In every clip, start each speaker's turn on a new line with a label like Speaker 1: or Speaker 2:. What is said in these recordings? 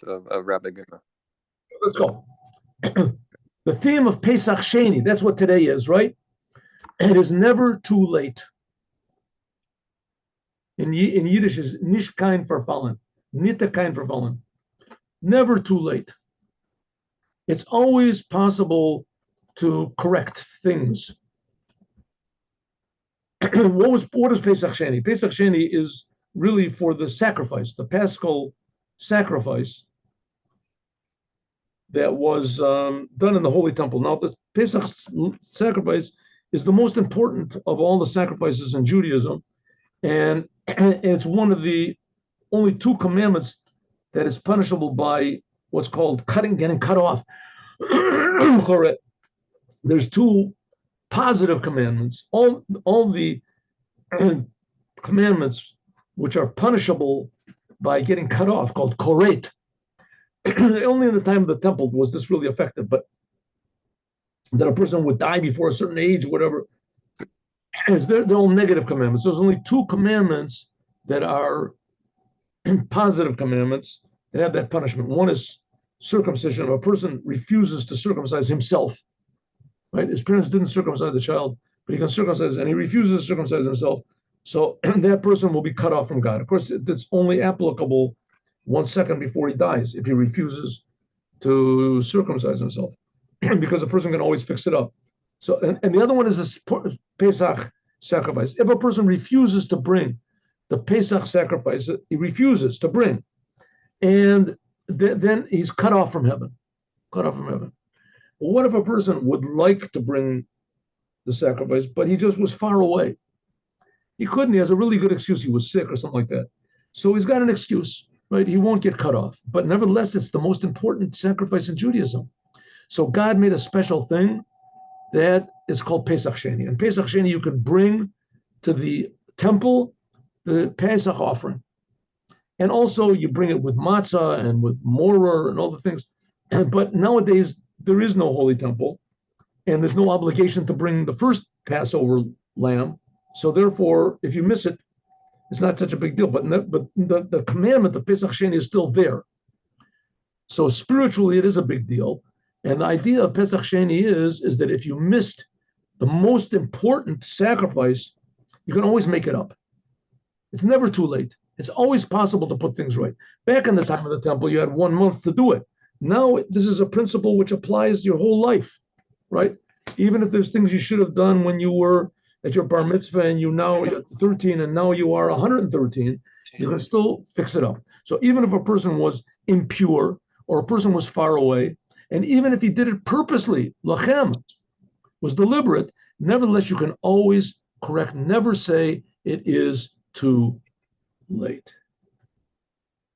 Speaker 1: Rabbi Gimel.
Speaker 2: Let's go. The theme of Pesach Sheni, that's what today is, right? It is never too late. In Yiddish is nicht kein verfallen. Nicht kein verfallen. Never too late. It's always possible to correct things. What is Pesach Sheni? Pesach Sheni is really for the sacrifice, the Paschal sacrifice that was done in the Holy Temple. Now, the Pesach sacrifice is the most important of all the sacrifices in Judaism, and it's one of the only two commandments that is punishable by what's called getting cut off. Correct. There's two positive commandments. All the commandments which are punishable by getting cut off, called koret. Only in the time of the temple was this really effective, but that a person would die before a certain age, or whatever, they're all negative commandments. There's only two commandments that are positive commandments that have that punishment. One is circumcision. If a person refuses to circumcise himself, right? His parents didn't circumcise the child, but he can circumcise, and he refuses to circumcise himself. So that person will be cut off from God. Of course, it's only applicable 1 second before he dies if he refuses to circumcise himself, because a person can always fix it up. So, and the other one is this Pesach sacrifice. If a person refuses to bring the Pesach sacrifice, he refuses to bring, and then he's cut off from heaven. Cut off from heaven. Well, what if a person would like to bring the sacrifice, but he just was far away? He couldn't. He has a really good excuse. He was sick or something like that. So he's got an excuse, right? He won't get cut off. But nevertheless, it's the most important sacrifice in Judaism. So God made a special thing that is called Pesach Sheni. And Pesach Sheni, you can bring to the temple the Pesach offering. And also you bring it with matzah and with moror and all the things. But nowadays, there is no holy temple, and there's no obligation to bring the first Passover lamb. So therefore, if you miss it, it's not such a big deal. But the commandment, the Pesach Sheni, is still there. So spiritually, it is a big deal. And the idea of Pesach Sheni is that if you missed the most important sacrifice, you can always make it up. It's never too late. It's always possible to put things right. Back in the time of the temple, you had 1 month to do it. Now, this is a principle which applies your whole life, right? Even if there's things you should have done when you were at your bar mitzvah and you now at 13 and now you are 113, you can still fix it up. So even if a person was impure or a person was far away, and even if he did it purposely, lachem, was deliberate, nevertheless, you can always correct. Never say it is too late.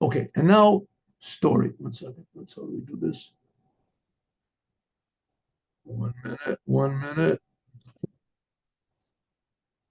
Speaker 2: Okay, and now story. 1 second. Let's how we do this. 1 minute.